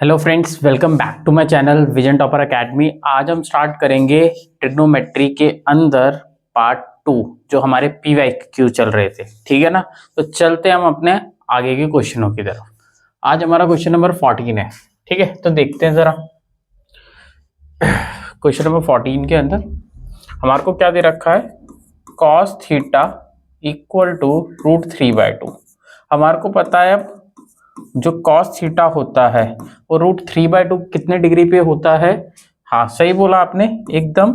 Hello friends, welcome back to my channel vision topper academy. आज हम start करेंगे trigonometry के अंदर पार्ट 2 जो हमारे PYQ चल रहे थे। ठीक है ना, तो चलते हम अपने आगे के क्वेश्चनों की तरफ। आज हमारा क्वेश्चन नंबर 14 है। ठीक है, तो देखते हैं जरा। क्वेश्चन नंबर 14 के अंदर हमारे को क्या दे रखा है, cos थीटा इक्वल टू √3/2। हमारे को पता है अब जो cos थीटा होता है वो √3/2 कितने डिग्री पे होता है। हाँ, सही बोला आपने एकदम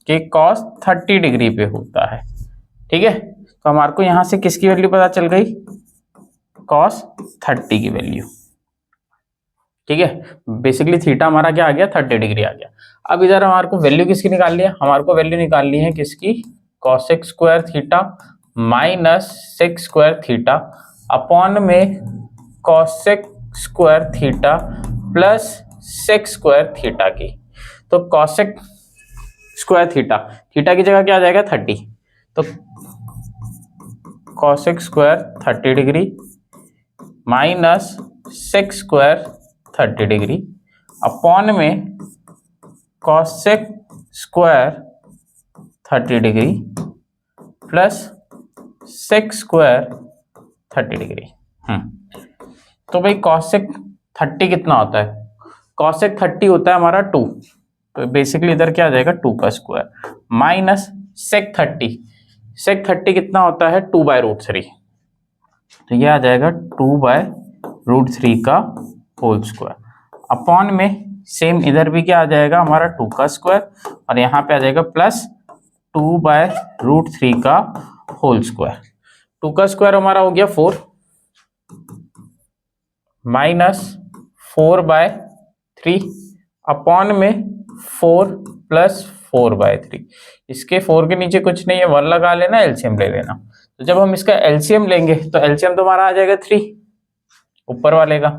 कि cos 30 डिग्री पे होता है। ठीक है, तो हमारे को यहां से किसकी वैल्यू पता चल गई, cos 30 की वैल्यू। ठीक है, बेसिकली थीटा हमारा क्या आ गया, 30 डिग्री आ गया। अब इधर हमारे को वैल्यू किसकी निकालनी है, हमारे को वैल्यू निकालनी है किसकी, cosec square theta minus sec square theta upon में cosec square theta plus sec square theta की। तो cosec स्क्वायर थीटा, थीटा की जगह क्या आ जाएगा 30, तो cosec square 30 degree minus sec square 30 degree upon में cosec square 30 degree plus sec square 30 degree. तो भाई cosec 30 कितना होता है, cosec 30 होता है हमारा 2, तो बेसिकली इधर क्या आ जाएगा 2 का स्क्वायर माइनस sec 30 कितना होता है 2/√3, तो ये आ जाएगा 2/√3 का होल स्क्वायर अपॉन में सेम इधर भी क्या आ जाएगा हमारा 2 का स्क्वायर और यहाँ पे आ जाएगा प्लस 2/√3 का होल स्क्वायर। 2 का स्क्वायर हमारा हो गया 4 माइनस 4/3 अपॉन में 4 प्लस 4/3। इसके 4 के नीचे कुछ नहीं है, 1 लगा लेना, एलसीएम ले लेना। तो जब हम इसका एलसीएम लेंगे तो एलसीएम तो हमारा आ जाएगा 3 ऊपर वाले का।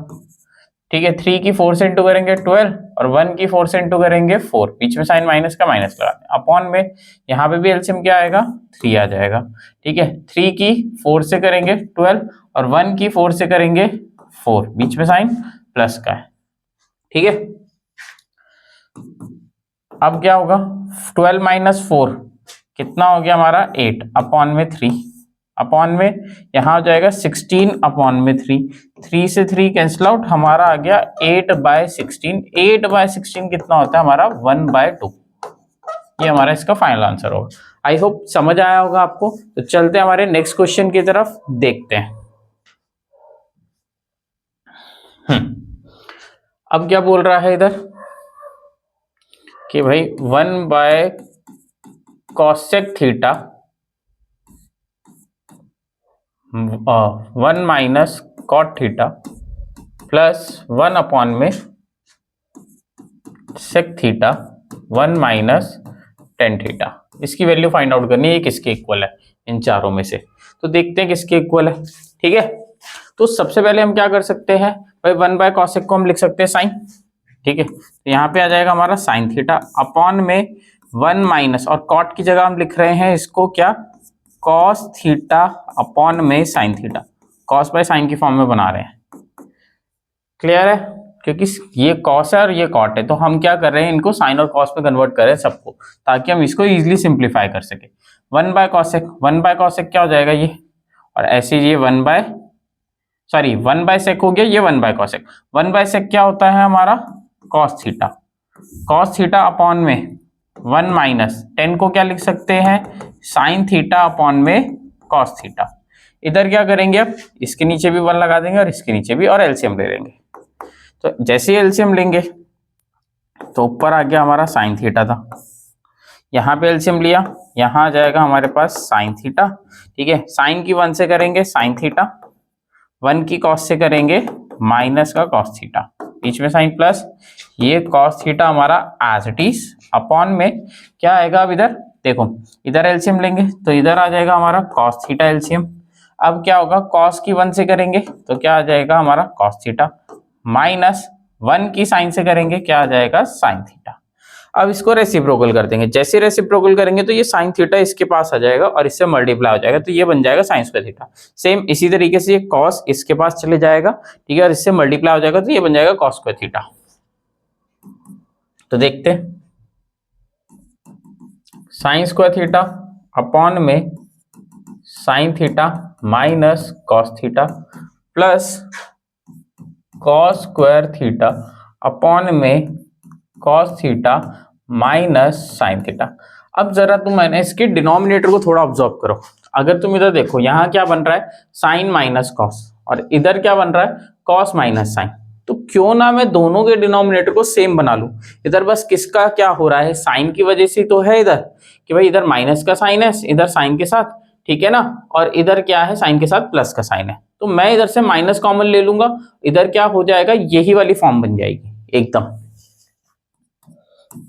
ठीक है, 3 की 4 से इंटू करेंगे 12 और 1 की 4 से इंटू करेंगे 4, बीच में साइन माइनस का माइनस लगा दें अपॉन में यहाँ पे भी एलसीएम क्या आएगा 3 आ जाएगा। ठीक है, 3 की 4 से करेंगे 12 और 1 की 4 से करेंगे 4, बीच में साइन प्लस का है। ठीक है, अब क्या होगा 12 माइनस 4 कितना हो गया हमारा 8 अपॉन में 3 अपॉन में यहाँ हो जाएगा 16 अपॉन में 3 से 3 कैंसिल आउट, हमारा आ गया 8/16। 8/16 कितना होता है हमारा 1/2। ये हमारा इसका फाइनल आंसर होगा। आई होप समझ आया होगा आपको। तो चलते हैं हमारे नेक्स्ट क्वेश्चन की तरफ, देखते हैं। अब क्या बोल रहा है इधर कि भाई 1/cosec theta 1 minus cot theta plus 1 upon में sec theta 1 minus tan theta. इसकी वैल्यू फाइंड आउट करनी है, किसके इक्वल है इन चारों में से। तो देखते हैं किसके इक्वल है। ठीक है, तो सबसे पहले हम क्या कर सकते हैं भाई, 1/cosec को हम लिख सकते हैं साइन। ठीक है, तो यहाँ पे आ जाएगा हमारा साइन थीटा अपॉन में 1 माइनस और cot की जगह हम लिख रहे हैं इसको क्या, cos थीटा अपॉन में sine theta, cos by sine की फॉर्म में बना रहे हैं। क्लियर है, क्योंकि ये cos है और ये cot है, तो हम क्या कर रहे हैं इनको साइन और cos में कन्वर्ट कर रहे हैं सबको, ताकि हम इसको इजीली सिंप्लीफाई कर सके। 1/cosec क्या हो जाएगा ये, और ऐसे ये 1/sec हो गया, ये 1/cosec। 1/sec क्या होता है हमारा cos थीटा अपॉन में 1 माइनस 10 को क्या लिख सकते हैं साइन थीटा अपॉन में cos थीटा। इधर क्या करेंगे, अब इसके नीचे भी 1 लगा देंगे और इसके नीचे भी, और एलसीएम ले लेंगे। तो जैसे ही एलसीएम लेंगे तो ऊपर आ गया हमारा साइन थीटा था, यहाँ पे एलसीएम लिया, यहाँ आ जाएगा हमारे पास साइन थीटा। ठीक है, साइन की 1 से करेंगे साइन थीटा, 1 की cos से करेंगे माइनस का cos थीटा, बीच में साइन प्लस, ये cos थीटा हमारा एज इट इज अपॉन में क्या आएगा। अब इधर देखो, इधर एलसीएम लेंगे तो इधर आ जाएगा हमारा cos थीटा एलसीएम। अब क्या होगा, cos की 1 से करेंगे तो क्या आ जाएगा हमारा cos थीटा माइनस 1 की साइन से करेंगे क्या आ जाएगा साइन थीटा। अब इसको रेसिप्रोकल कर देंगे, जैसे रेसिप्रोकल करेंगे तो ये साइन थीटा इसके पास आ जाएगा और इससे मल्टीप्लाई हो जाएगा, तो ये बन जाएगा साइन स्क्वायर थीटा। सेम इसी तरीके से ये कॉस इसके पास चले जाएगा, ठीक है, और इससे मल्टीप्लाई हो जाएगा तो ये बन जाएगा कॉस स्क्वायर थीटा। तो देखते हैं, साइन स्क्वायर थीटा अपॉन में sine theta minus cos theta plus cos square theta upon में cos theta minus sine theta. अब जरा तुम मैंने इसके डिनोमिनेटर को थोड़ा ऑब्जर्व करो। अगर तुम इधर देखो, यहाँ क्या बन रहा है, साइन माइनस कॉस, और इधर क्या बन रहा है, कॉस माइनस साइन। तो क्यों ना मैं दोनों के डिनोमिनेटर को सेम बना लूं। इधर बस किसका क्या हो रहा है, साइन की वजह से तो है इधर कि भाई इधर माइनस का साइन है इधर साइन के साथ, ठीक है ना, और इधर क्या है, साइन के साथ प्लस का साइन है। तो मैं इधर से माइनस कॉमन ले लूंगा, इधर क्या हो जाएगा, यही वाली फॉर्म बन जाएगी एकदम।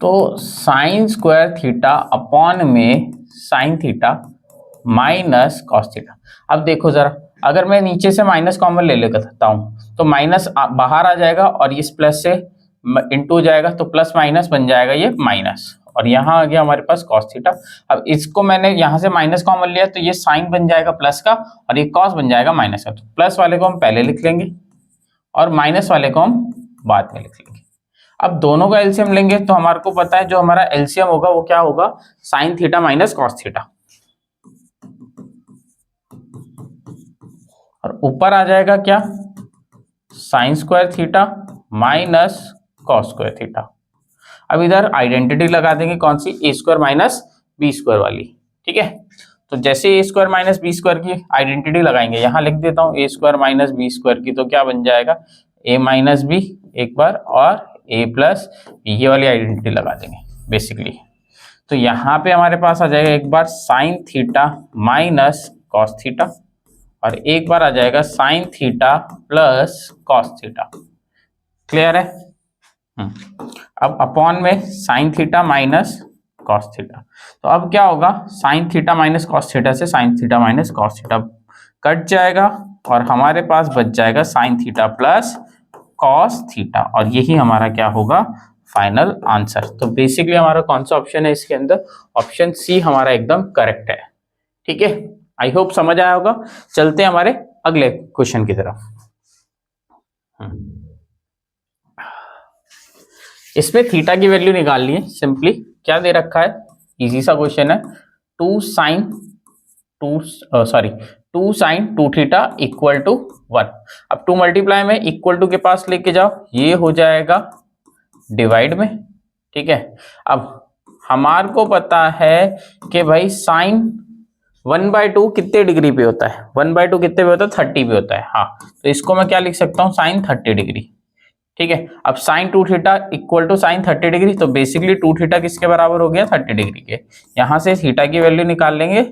तो साइन स्क्वायर थीटा अपॉन में sine theta minus cos theta. अब देखो जरा, अगर मैं नीचे से माइनस कॉमन ले लेता हूं तो माइनस बाहर आ जाएगा और इस प्लस से इंटू जाएगा, तो प्लस माइनस बन जाएगा ये माइनस, और यहाँ आ गया हमारे पास कॉस थीटा। अब इसको मैंने यहाँ से माइनस कॉमन लिया तो ये साइन बन जाएगा प्लस का और ये कॉस बन जाएगा माइनस का। तो प्लस वाले को हम पहले लिख लेंगे और माइनस वाले को हम बाद में लिख लेंगे। अब दोनों का एलसीएम लेंगे तो हमारे को पता है जो हमारा एलसीएम होगा वो क्या होगा, sine theta minus cos theta, और ऊपर आ जाएगा क्या, sign square theta minus cos square theta. अब इधर आइडेंटिटी लगा देंगे कौन सी, ए स्क्वायर माइनस बी स्क्वायर वाली, ठीक है। तो जैसे ए स्क्वायर माइनस बी स्क्वायर की आइडेंटिटी लगाएंगे, यहां लिख देता हूं ए स्क्वायर माइनस बी स्क्वायर की, तो क्या बन जाएगा, ए माइनस बी एक बार और ए प्लस बी, ये वाली आइडेंटिटी लगा देंगे बेसिकली। तो यहाँ पे हमारे पास आ जाएगा एक बार sine theta minus cos theta और एक बार आ जाएगा sine theta plus cos theta. Clear है? अब अपॉन में sine theta minus cos theta. तो अब क्या होगा, sine theta minus cos theta से sine theta minus cos theta cut जाएगा और हमारे पास बच जाएगा sine theta plus cos theta, और यही हमारा क्या होगा, फाइनल आंसर। तो बेसिकली हमारा कौन सा ऑप्शन है इसके अंदर, ऑप्शन सी हमारा एकदम करेक्ट है। ठीक है, आई होप समझ आया होगा। चलते हैं हमारे अगले क्वेश्चन की तरफ। इसमें थीटा की वैल्यू निकालनी है सिंपली। क्या दे रखा है, इजी सा क्वेश्चन है, two sine two theta equal to 1। अब टू मल्टीप्लाई में इक्वल टू के पास लेके जाओ, ये हो जाएगा डिवाइड में, ठीक है। अब हमार को पता है कि भाई साइन 1/2 कितने डिग्री पे होता है, 1/2 कितने पे होता है, 30 पे होता है। हाँ, तो इसको मैं क्या लिख सकता हूँ, साइन 30 डिग्री, ठीक है। अब sine 2 theta equal to sine 30 degree, तो बेसिकली 2 थीटा किसके बराबर हो गया, 30 डिग्री के। यहां से थीटा की वैल्यू निकाल लेंगे,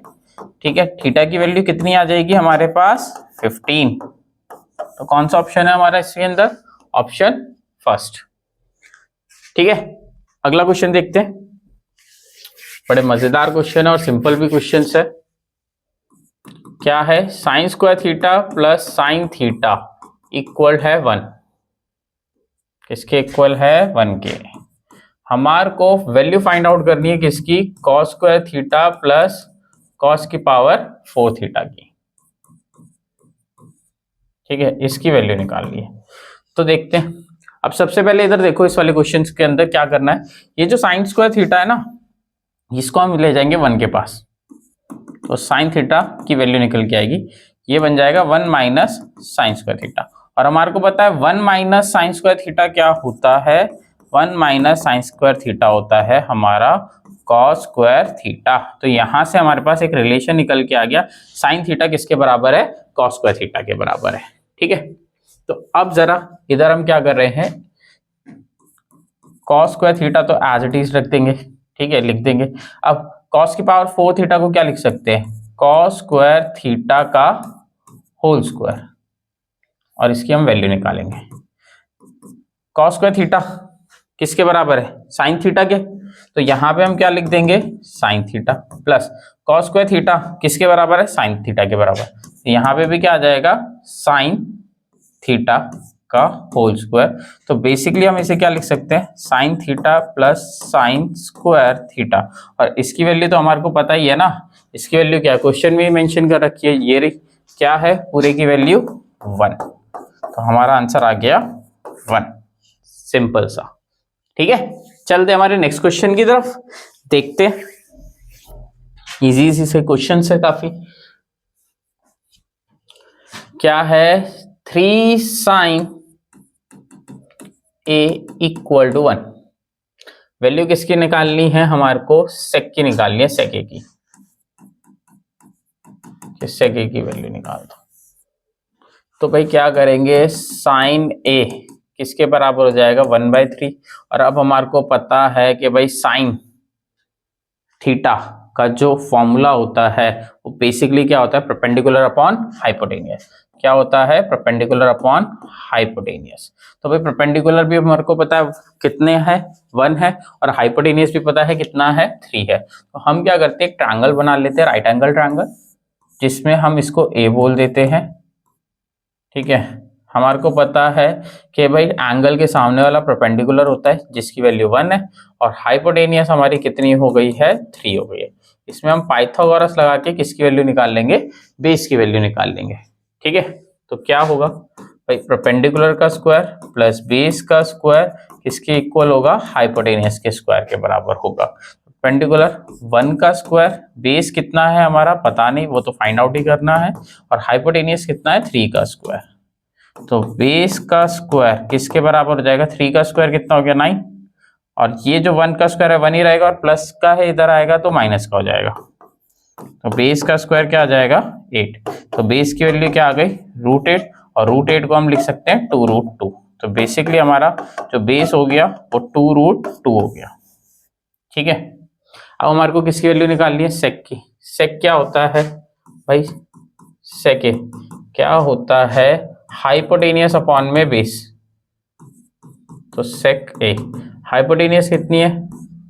ठीक है। थीटा की वैल्यू कितनी आ जाएगी हमारे पास, 15। तो कौन सा ऑप्शन है हमारा इसके अंदर, ऑप्शन फर्स्ट, ठीक है। अगला क्वेश्चन देखते हैं, बड़े मजेदार क्वेश्चन है और सिंपल भी क्वेश्चन है। क्या है, sign square theta plus sine theta equal है 1। किसके इक्वल है, 1 के। हमार को वैल्यू फाइंड आउट करनी है किसकी, cos square theta plus cos की पावर 4 थीटा की, ठीक है। इसकी वैल्यू निकालनी है। तो देखते हैं, अब सबसे पहले इधर देखो, इस वाले क्वेश्चन के अंदर क्या करना है, ये जो साइन स्क्वायर थीटा है ना, इसको हम ले जाएंगे 1 के पास, तो साइन थीटा की वैल्यू निकल के आएगी, ये बन जाएगा 1 माइनस साइन स्क्वायर थीटा। और हमारे को पता है 1 माइनस साइन स्क्वायर थीटा क्या होता है, 1 माइनस साइन स्क्वायर थीटा होता है हमारा कॉस स्क्वायर थीटा। तो यहां से हमारे पास एक रिलेशन निकल के आ गया, साइन थीटा किसके बराबर है, कॉस स्क्वायर थीटा के बराबर है, ठीक है। तो अब जरा इधर हम क्या कर रहे हैं, कॉस स्क्वायर थीटा तो एज इट इज रख देंगे, ठीक है, लिख देंगे। अब कॉस की पावर 4 थीटा को क्या लिख सकते हैं, कॉस स्क्वायर थीटा का होल स्क्वायर, और इसकी हम वैल्यू निकालेंगे। कॉस स्क्वायर थीटा किसके बराबर है, साइन थीटा के, तो यहां पे हम क्या लिख देंगे, sign theta plus cos square theta किसके बराबर है, साइन थीटा के बराबर। तो यहां पे भी क्या आ जाएगा, साइन थीटा का होल स्क्वायर। तो बेसिकली हम इसे क्या लिख सकते हैं, sine theta plus sine square theta, और इसकी वैल्यू तो हमारे को पता ही है ना, इसकी वैल्यू क्या है, क्वेश्चन में ही मेंशन कर रखी है, ये क्या है, पूरे की वैल्यू 1। तो हमारा आंसर आ गया 1, सिंपल सा, ठीक है। चलते हमारे नेक्स्ट क्वेश्चन की तरफ, देखते हैं। इजी इजी से क्वेश्चन है काफी। क्या है 3 sin a equal to 1। Value किसकी निकालनी है, हमारे को सेक की निकालनी है, सेक ए की। सेक ए की वैल्यू निकाल दो। तो भाई क्या करेंगे, साइन ए किसके बराबर हो जाएगा 1/3। और अब हमारे को पता है कि भाई साइन थीटा का जो फॉर्मूला होता है वो बेसिकली क्या होता है, परपेंडिकुलर अपॉन हाइपोटेनियस। क्या होता है, परपेंडिकुलर अपॉन हाइपोटेनियस। तो भाई परपेंडिकुलर भी हमारे को पता है कितने हैं, 1 है, और हाइपोटेनियस भी पता है कितना है, 3 है। तो हम क्या करते हैं, एक ट्रायंगल बना लेते हैं, राइट एंगल ट्रायंगल, जिसमें हम इसको ए बोल देते हैं। ठीक है, हमारे को पता है कि भाई एंगल के सामने वाला परपेंडिकुलर होता है जिसकी वैल्यू 1 है, और हाइपोटेनियस हमारी कितनी हो गई है, 3 हो गई है। इसमें हम पाइथागोरस लगा के किसकी वैल्यू निकाल लेंगे, बेस की वैल्यू निकाल लेंगे। ठीक है, तो क्या होगा भाई, परपेंडिकुलर का स्क्वायर प्लस बेस का स्क्वायर किसके इक्वल होगा, हाइपोटेनियस के स्क्वायर के बराबर होगा। परपेंडिकुलर 1 का स्क्वायर, बेस कितना है हमारा पता नहीं, वो तो फाइंड आउट ही करना है, और हाइपोटेनियस कितना है, 3 का स्क्वायर। तो बेस का स्क्वायर किसके बराबर हो जाएगा, 3 का स्क्वायर कितना हो गया, 9, और ये जो 1 का स्क्वायर है 1 ही रहेगा, और प्लस का है इधर आएगा तो माइनस का हो जाएगा। तो बेस का स्क्वायर क्या आ जाएगा, 8। तो बेस की वैल्यू क्या आ गई, √8, और √8 को हम लिख सकते हैं 2√2। तो बेसिकली हमारा जो बेस हो गया वो 2√2 हो गया। ठीक है, अब हमारे को किसकी वैल्यू निकालनी है, सेक की। सेक क्या होता है भाई, सेक ए क्या होता है, हाइपोटेनियस अपॉन में बेस। तो सेक ए हाइपोटेनियस कितनी है,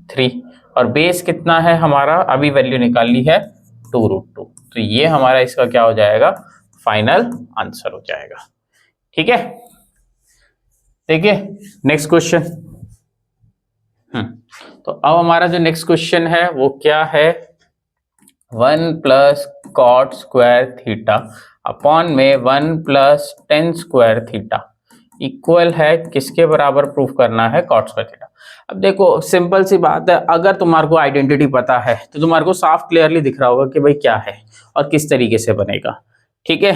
3, और बेस कितना है हमारा, अभी वैल्यू निकाली है 2√2। तो ये हमारा इसका क्या हो जाएगा, फाइनल आंसर हो जाएगा। ठीक है, देखिए नेक्स्ट क्वेश्चन। तो अब हमारा जो नेक्स्ट क्वेश्चन है वो क्या है, 1 plus cot square theta upon में 1 plus tan square theta equal है किसके बराबर, प्रूफ करना है कॉट स्क्वायर थीटा। अब देखो सिंपल सी बात है, अगर तुम्हारे को आइडेंटिटी पता है तो तुम्हारे को साफ क्लियरली दिख रहा होगा कि भाई क्या है और किस तरीके से बनेगा। ठीक है,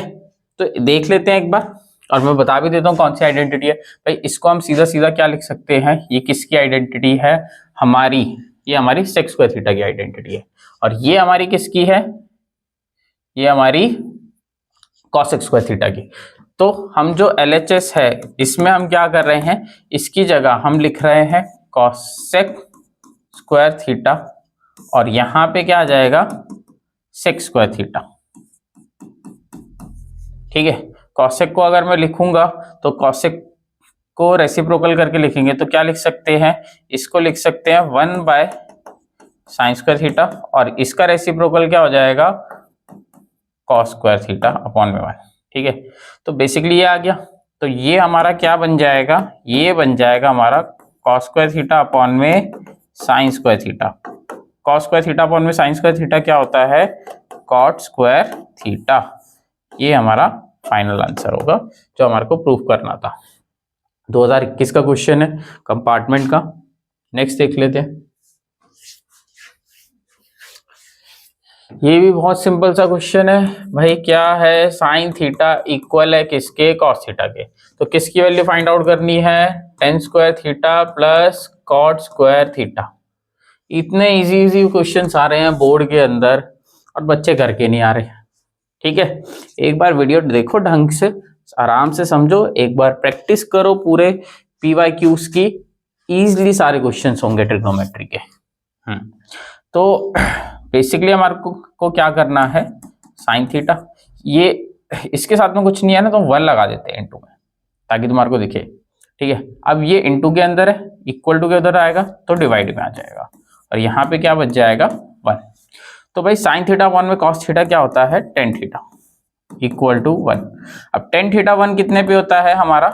तो देख लेते हैं एक बार, और मैं बता भी देता हूँ कौन सी आइडेंटिटी है। भाई इसको हम सीधा सीधा क्या लिख सकते हैं, ये किसकी आइडेंटिटी है हमारी, ये हमारी सेक स्क्वायर थीटा की आइडेंटिटी है, और ये हमारी किसकी है, ये हमारी कॉसेक स्क्वायर थीटा की। तो हम जो LHS है इसमें हम क्या कर रहे हैं, इसकी जगह हम लिख रहे हैं कॉसेक स्क्वायर थीटा, और यहां पे क्या आ जाएगा, सेक स्क्वायर थीटा। ठीक है, कॉसेक को अगर मैं लिखूंगा तो कॉसेक को रेसिप्रोकल करके लिखेंगे तो क्या लिख सकते हैं, इसको लिख सकते हैं 1/sin स्क्वायर थीटा, और इसका रेसिप्रोकल क्या हो जाएगा, कॉस स्क्वायर थीटा अपॉन में 1। ठीक है, तो बेसिकली ये आ गया। तो ये हमारा क्या बन जाएगा, ये बन जाएगा हमारा कॉस स्क्वायर थीटा अपॉन में sign square theta. Cos square theta upon में साइन स्क्वायर थीटा क्या होता है, कॉट स्क्वायर थीटा। ये हमारा फाइनल आंसर होगा जो हमारे को प्रूफ करना था। 2021 का क्वेश्चन है कंपार्टमेंट का। नेक्स्ट देख लेते हैं। ये भी बहुत सिंपल सा क्वेश्चन है भाई, क्या है, साइन थीटा इक्वल है किसके, कॉस थीटा के। तो किसकी वैल्यू फाइंड आउट करनी है, tan square theta plus cot square theta. इतने इजी इजी क्वेश्चंस आ रहे हैं बोर्ड के अंदर और बच्चे करके नहीं आ रहे। ठीक है, एक बार वीडियो देखो ढंग से, आराम से समझो, एक बार प्रैक्टिस करो पूरे PYQs की, इजीली सारे क्वेश्चंस होंगे ट्रिग्नोमेट्री के। तो बेसिकली हमारे को क्या करना है, साइन थीटा, ये इसके साथ में कुछ नहीं है ना तो 1 लगा देते हैं इंटू में, ताकि तुम्हारे को दिखे। ठीक है, अब ये इंटू के अंदर है, इक्वल टू के उधर आएगा तो डिवाइड में आ जाएगा, और यहाँ पे क्या बच जाएगा 1। तो भाई साइन थीटा 1 में कॉस थीटा क्या होता है, टेन थीटा इक्वल टू 1। अब टेन थीटा 1 कितने पे होता है हमारा,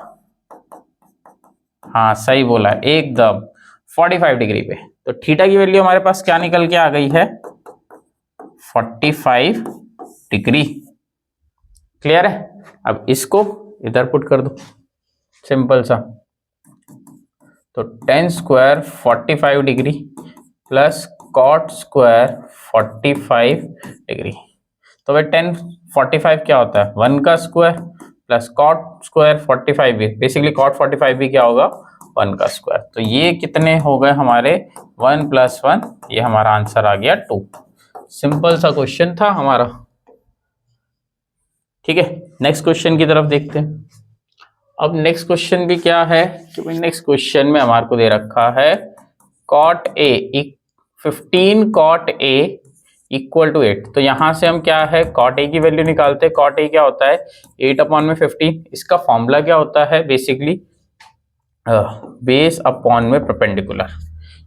हाँ सही बोला है एकदम, 45 डिग्री पे। तो थीटा की वैल्यू हमारे पास क्या निकल के आ गई है, 45 डिग्री। क्लियर है, अब इसको इधर पुट कर दो, सिंपल सा। तो tan square 45 degree plus cot square 45 degree. तो भाई 10 45 क्या होता है 1 का स्क्वायर प्लस कॉट स्क्वायर 45 भी, बेसिकली कॉट 45 भी क्या होगा 1 का स्क्वायर। तो ये कितने हो गए हमारे 1 + 1, ये हमारा आंसर आ गया 2। सिंपल सा क्वेश्चन था हमारा। ठीक है, नेक्स्ट क्वेश्चन की तरफ देखते हैं। अब नेक्स्ट क्वेश्चन भी क्या है कि भाई नेक्स्ट क्वेश्चन में हमारे को दे रखा है cot A 15 cot A = 8। तो यहां से हम क्या है cot A की वैल्यू निकालते हैं। cot A क्या होता है 8/15। इसका फॉर्मूला क्या होता है बेसिकली बेस अपॉन में परपेंडिकुलर,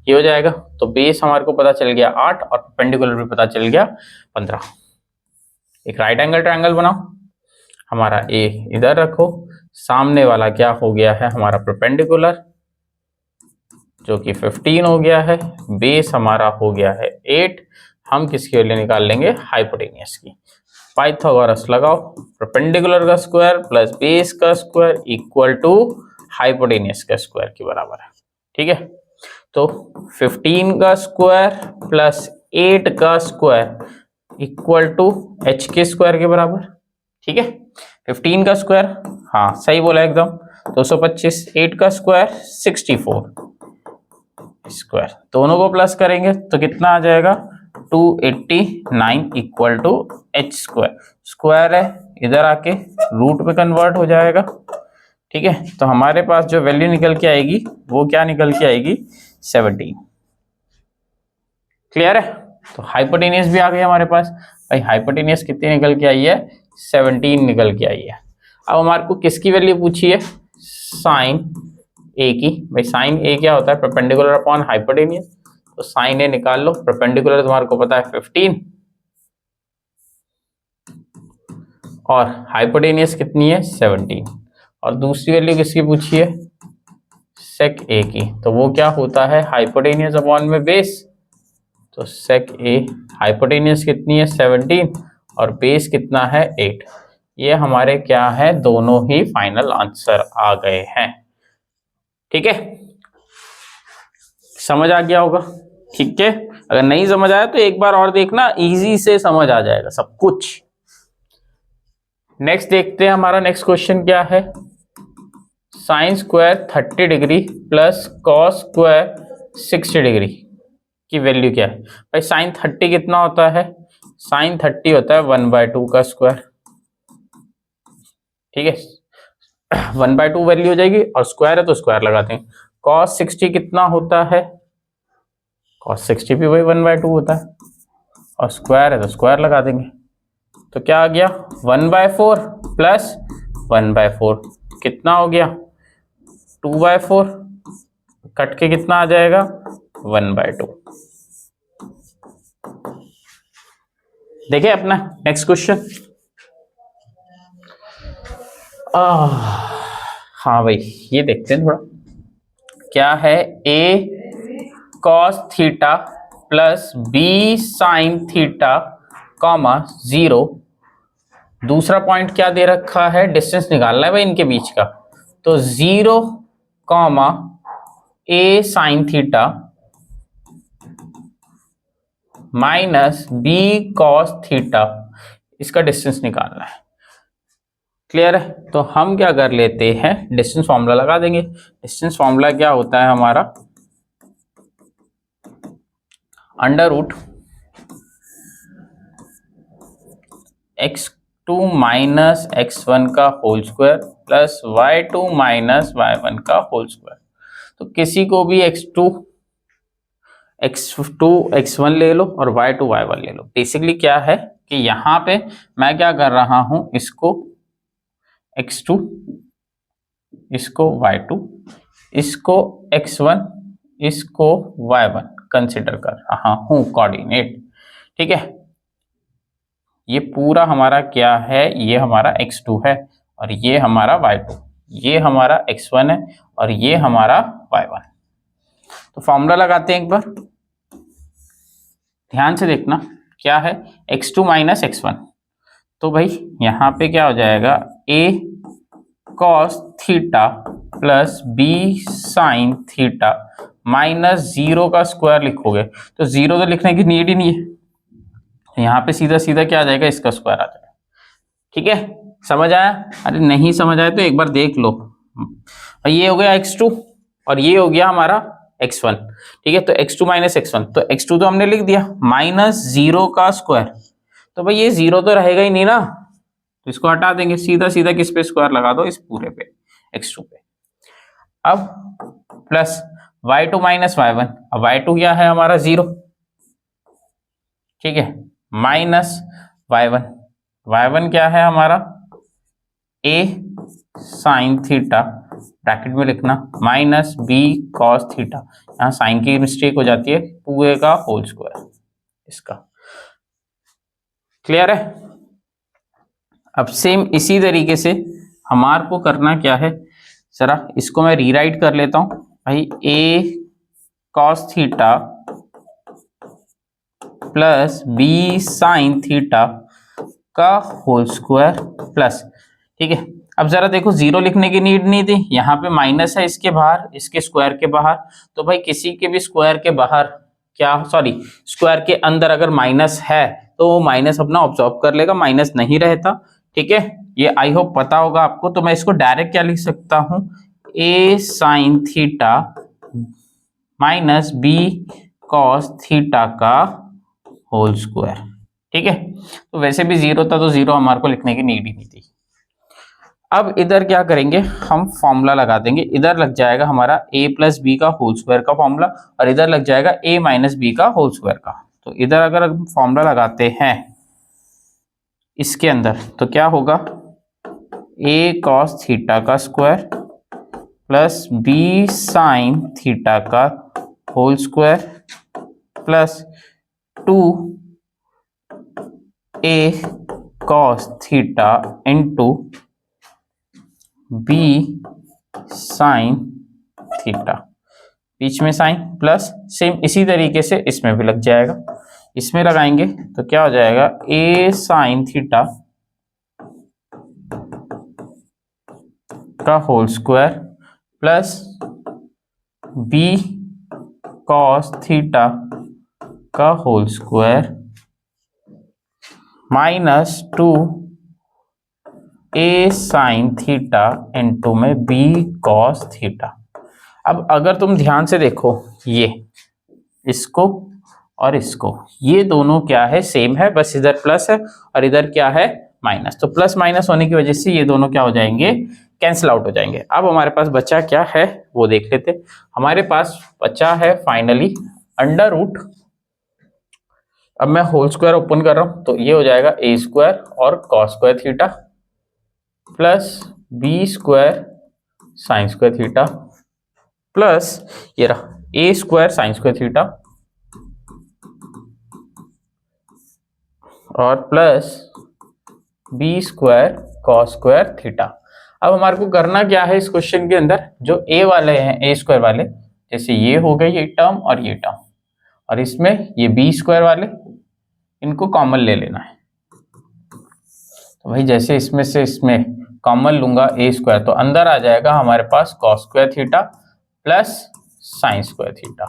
ये हो जाएगा। तो बेस हमारे को पता चल गया 8 और परपेंडिकुलर भी पता चल गया 15। एक राइट एंगल ट्रायंगल बनाओ, हमारा ए इधर रखो, सामने वाला क्या हो गया है हमारा परपेंडिकुलर जो कि 15 हो गया है, बेस हमारा हो गया है 8। हम किसकी वैल्यू निकाल लेंगे हाइपोटेनियस की। पाइथागोरस लगाओ, परपेंडिकुलर का स्क्वायर प्लस बेस का स्क्वायर इक्वल टू हाइपोटेनियस का स्क्वायर के बराबर है। ठीक है, तो 15 का स्क्वायर प्लस 8 का स्क्वायर इक्वल टू h के स्क्वायर के बराबर। ठीक है, 15 का स्क्वायर, हाँ सही बोला एकदम 225, 8 का स्क्वायर 64 स्क्वायर, दोनों को प्लस करेंगे तो कितना आ जाएगा 289 equal to h square. Square है इधर आके रूट में कन्वर्ट हो जाएगा। ठीक है, तो हमारे पास जो वैल्यू निकल के आएगी वो क्या निकल के आएगी 17। क्लियर है, तो हाइपोटेनियस भी आ गई हमारे पास। भाई हाइपोटेनियस कितनी निकल के आई है 17 निकल के आई है। अब हमारे को किसकी वैल्यू पूछी है साइन ए की। भाई साइन ए क्या होता है परपेंडिकुलर अपॉन हाइपोटेनियस, तो साइन ए निकाल लो। परपेंडिकुलर तुम्हारे को पता है 15 और हाइपोटेनियस कितनी है 17। और दूसरी वैल्यू किसकी पूछी है सेक ए की, तो वो क्या होता है हाइपोटेनियस अपॉन में बेस। तो सेक ए हाइपोटेनियस कितनी है 17 और बेस कितना है 8। ये हमारे क्या है दोनों ही फाइनल आंसर आ गए हैं। ठीक है, समझ आ गया होगा। ठीक है, अगर नहीं समझ आया तो एक बार और देखना, इजी से समझ आ जाएगा सब कुछ। नेक्स्ट देखते हैं, हमारा नेक्स्ट क्वेश्चन क्या है sine square 30 degree plus cos square 60 degree की वैल्यू क्या है। भाई साइन 30 कितना होता है साइन 30 होता है 1/2 का स्क्वायर। ठीक है, 1/2 वैल्यू हो जाएगी और स्क्वायर है तो स्क्वायर लगाते हैं। कॉस 60 कितना होता है कॉस 60 भी वही 1/2 होता है और स्क्वायर है तो स्क्वायर लगा देंगे। तो क्या आ गया 1/4 प्लस 1/4 कितना हो गया 2/4, कट के कितना आ जाएगा 1/2। देखिए अपना नेक्स्ट क्वेश्चन। हाँ भाई ये देखते हैं थोड़ा, क्या है a cos theta plus b sin theta comma 0। दूसरा पॉइंट क्या दे रखा है डिस्टेंस निकालना है भाई इनके बीच का। तो 0 comma a sin theta minus b cos theta, इसका डिस्टेंस निकालना है। क्लियर है, तो हम क्या कर लेते हैं डिस्टेंस फॉर्मूला लगा देंगे। डिस्टेंस फॉर्मूला क्या होता है हमारा √ x2 माइनस x1 का whole square plus y2 minus y1 का होल स्क्वायर। तो किसी को भी x2 x1 ले लो और y2 y1 ले लो। बेसिकली क्या है कि यहाँ पे मैं क्या कर रहा हूं इसको x2 इसको y2 इसको x1 इसको y1 कंसिडर कर रहा हूं कोऑर्डिनेट। ठीक है, ये पूरा हमारा क्या है ये हमारा x2 है और ये हमारा y2, ये हमारा x1 है और ये हमारा y1। तो फॉर्मूला लगाते हैं एक बार, ध्यान से देखना क्या है x2 माइनस x1। तो भाई यहाँ पे क्या हो जाएगा a cos theta plus B sine theta minus 0 का स्क्वायर लिखोगे तो 0 तो लिखने की नीड ही नहीं है, यहाँ पे सीधा सीधा क्या आ जाएगा, इसका स्क्वायर आ जाएगा। ठीक है, समझ आया? अरे नहीं समझ आया तो एक बार देख लो। ये हो गया x2 और ये हो गया हमारा x1। ठीक है, तो x2 माइनस x1, तो x2 तो हमने लिख दिया माइनस 0 का स्क्वायर, तो भाई ये 0 तो रहेगा ही नहीं ना, तो इसको हटा देंगे, सीधा सीधा किस पे स्क्वायर लगा दो, इस पूरे पे, x2 पे। अब प्लस y2 माइनस y1, अब y2 क्या है हमारा 0, ठीक है, माइनस y1, y1 क्या है हमारा a साइन थीटा, ब्रैकेट में लिखना, माइनस b कॉस थीटा, यहाँ साइन की मिस्टेक हो जाती है, पूरे का होल स्क्वायर इसका। क्लियर है? अब सेम इसी तरीके से हमारे को करना क्या है, जरा इसको मैं रीराइट कर लेता हूं भाई, a cos theta plus B sine theta का होल स्क्वायर प्लस, ठीक है। अब जरा देखो, 0 लिखने की नीड नहीं थी, यहाँ पे माइनस है इसके बाहर, इसके स्क्वायर के बाहर, तो भाई किसी के भी स्क्वायर के बाहर क्या, सॉरी स्क्वायर के अंदर अगर माइनस है तो वो माइनस अपना ऑब्जॉर्व कर लेगा, माइनस नहीं रहता। ठीक है, ये आई होप पता होगा आपको। तो मैं इसको डायरेक्ट क्या लिख सकता हूं, a sine theta minus B cos theta का होल स्क्वायर। ठीक है, तो वैसे भी 0 था तो 0 हमारे को लिखने की नीड ही नहीं थी। अब इधर क्या करेंगे, हम फॉर्मूला लगा देंगे, इधर लग जाएगा हमारा a प्लस बी का होल स्क्वायर का फॉर्मूला और इधर लग जाएगा a माइनस बी का होल स्क्वायर का। तो इधर अगर हम फॉर्मूला लगाते हैं इसके अंदर तो क्या होगा, a कॉस थीटा का square plus b sine theta का whole square plus 2a cos theta into B sine theta, बीच में साइन प्लस, सेम इसी तरीके से इसमें भी लग जाएगा, इसमें लगाएंगे तो क्या हो जाएगा, a साइन थीटा का whole square plus b cos theta का whole square minus 2a sine theta into में b कॉस थीटा। अब अगर तुम ध्यान से देखो, ये इसको और इसको, ये दोनों क्या है, सेम है, बस इधर प्लस है और इधर क्या है, माइनस। तो प्लस माइनस होने की वजह से ये दोनों क्या हो जाएंगे, कैंसिल आउट हो जाएंगे। अब हमारे पास बचा क्या है वो देख लेते। हमारे पास बचा है फाइनली अंडर रूट, अब मैं होल स्क्वायर ओपन कर रहा हूं तो ये हो जाएगा a स्क्वायर और cos square theta plus b square sine square theta plus ये रहा a square sine square theta और plus b square cos square theta. अब हमारे को करना क्या है इस क्वेश्चन के अंदर, जो a वाले हैं a स्क्वायर वाले, जैसे ये हो गए ये टर्म और ये टर्म, और इसमें ये b स्क्वायर वाले, इनको कॉमन ले लेना है। तो भाई जैसे इसमें से इसमें कॉमन लूंगा a स्क्वायर, तो अंदर आ जाएगा हमारे पास cos square theta plus sine square theta.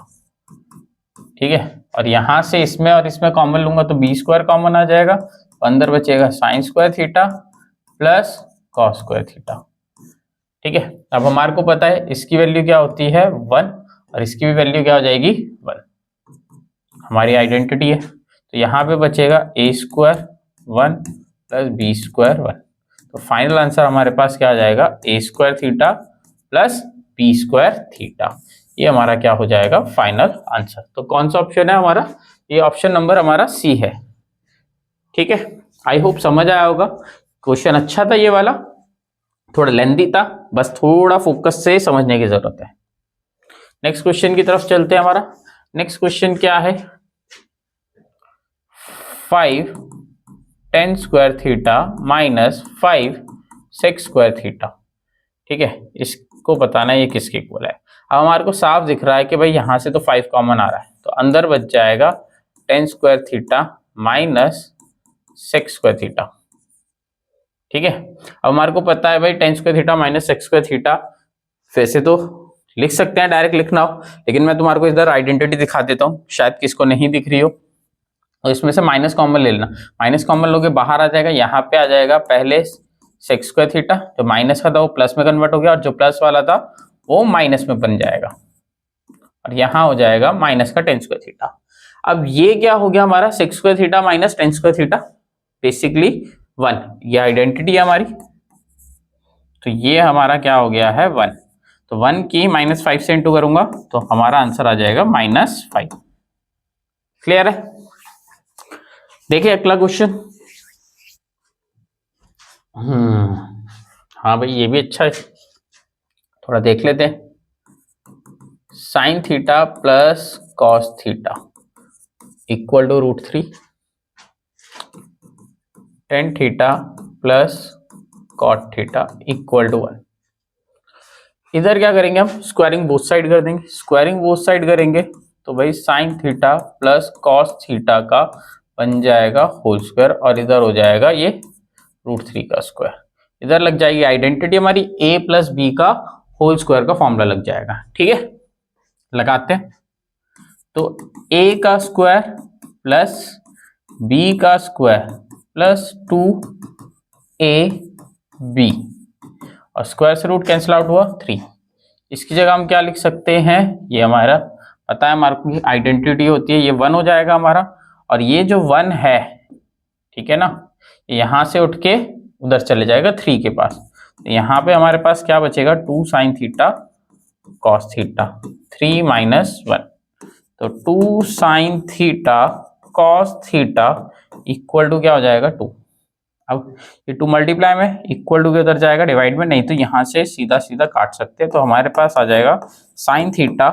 ठीक है, और यहां से इसमें और इसमें कॉमन लूंगा तो b स्क्वायर कॉमन आ जाएगा, तो अंदर बचेगा sign square theta plus cos square theta. ठीक है, अब हमारे को पता है इसकी वैल्यू क्या होती है 1 और इसकी भी वैल्यू क्या हो जाएगी 1, हमारी आइडेंटिटी है। तो यहाँ पे बचेगा a square 1 plus B square 1। तो फाइनल आंसर हमारे पास क्या आ जाएगा, a square theta plus B square theta. ये हमारा क्या हो जाएगा फाइनल आंसर। तो कौन सा ऑप्शन है हमारा, ये ऑप्शन नंबर हमारा सी है। ठीक है, आई होप समझ आया होगा। क्वेश्चन अच्छा था ये वाला, थोड़ा लेंथी था, बस थोड़ा फोकस से समझने की जरूरत है। नेक्स्ट क्वेश्चन की तरफ चलते हैं। हमारा नेक्स्ट क्वेश्चन क्या है, 5 tan square theta minus 5 sec square theta. ठीक है, इसको बताना है ये किसके इक्वल है। अब हमारे को साफ दिख रहा है कि भाई यहां से तो 5 कॉमन आ रहा है, तो अंदर बच जाएगा tan square theta minus sec square theta. ठीक है, अब हमारे को पता है भाई tan square theta minus sec square theta वैसे तो लिख सकते हैं, डायरेक्ट लिखना हो, लेकिन मैं तुम्हारे को इधर आइडेंटिटी दिखा देता हूँ, शायद किसको नहीं दिख रही हो। और इसमें से माइनस कॉमन ले लेना, माइनस कॉमन लोगे बाहर आ जाएगा, यहाँ पे आ जाएगा पहले सेक स्क्वायर थीटा, जो माइनस का था वो प्लस में कन्वर्ट हो गया, और जो प्लस वाला था वो माइनस में बन जाएगा, और यहाँ हो जाएगा माइनस का टेन स्क्वायर थीटा। अब ये क्या हो गया हमारा, sec square theta minus tan square theta, basically 1, ये आइडेंटिटी है हमारी, तो ये हमारा क्या हो गया है 1, तो 1 की -5 से इंटू करूंगा तो हमारा आंसर आ जाएगा -5। क्लियर है? देखिए अगला क्वेश्चन। हाँ भाई ये भी अच्छा है, थोड़ा देख लेते हैं। Sine theta plus cos theta equal to √3, tan theta plus cot theta equal to 1। इधर क्या करेंगे हम, स्क्वायरिंग बोथ साइड कर देंगे। स्क्वायरिंग बोथ साइड करेंगे तो भाई sign theta plus cos theta का बन जाएगा होल स्क्वायर, और इधर हो जाएगा ये √3 का स्क्वायर। इधर लग जाएगी आइडेंटिटी हमारी, a प्लस बी का होल स्क्वायर का फॉर्मूला लग जाएगा। ठीक है, लगाते हैं। तो a का स्क्वायर प्लस b का स्क्वायर प्लस 2ab, और स्क्वायर से रूट कैंसिल आउट हुआ 3। इसकी जगह हम क्या लिख सकते हैं, ये हमारा पता है, हमारे की आइडेंटिटी होती है, ये 1 हो जाएगा हमारा, और ये जो 1 है, ठीक है ना, यहां से उठ के उधर चले जाएगा 3 के पास, तो यहाँ पे हमारे पास क्या बचेगा, 2 sine theta cos theta, 3 minus 1, तो 2 sine theta cos theta equal to क्या हो जाएगा 2। अब ये 2 मल्टीप्लाई में इक्वल टू के उधर जाएगा डिवाइड में, नहीं तो यहाँ से सीधा सीधा काट सकते हैं, तो हमारे पास आ जाएगा sine theta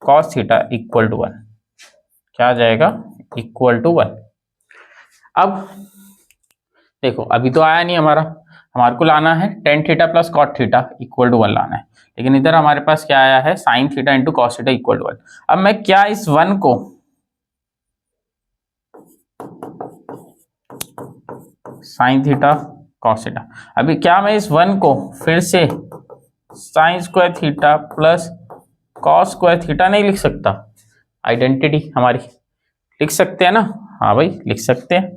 cos theta equal to 1। क्या आ जाएगा, इक्वल टू 1। अब देखो अभी तो आया नहीं हमारे को लाना है tan theta plus cot theta equal to 1 लाना है, लेकिन इधर हमारे पास क्या आया है, sine theta into cos theta equal to 1। अब मैं क्या इस 1 को साइन थीटा कॉस थीटा, अभी क्या मैं इस 1 को फिर से sign square theta plus cos square theta नहीं लिख सकता, आइडेंटिटी हमारी लिख सकते हैं ना, हाँ भाई लिख सकते हैं।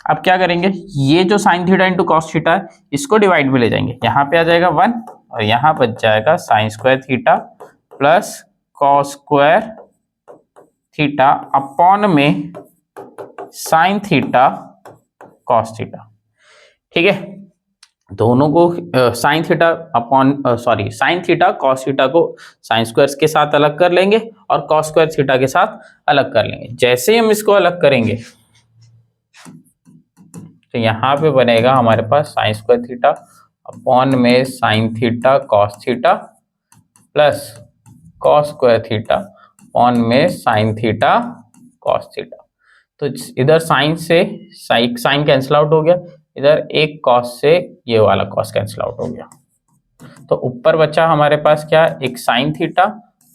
अब क्या करेंगे, ये जो sign theta into cos theta है इसको डिवाइड में ले जाएंगे, यहाँ पे आ जाएगा 1, और यहाँ बच जाएगा sine square theta plus cos square theta upon में साइन थीटा कॉस थीटा। ठीक है, दोनों को sine theta upon sine theta cos theta को साइन स्क्वायर के साथ अलग कर लेंगे और कॉस स्क्वायर थीटा के साथ अलग कर लेंगे। जैसे ही हम इसको अलग करेंगे तो यहाँ पे बनेगा हमारे पास साइन स्क्वायर थीटा अपॉन में sine theta cos theta plus cos square theta upon में साइन थीटा कॉस थीटा। तो इधर साइन से साइन कैंसिल आउट हो गया, इधर एक कॉस से ये वाला कॉस कैंसिल आउट हो गया, तो ऊपर बचा हमारे पास क्या, एक साइन थीटा,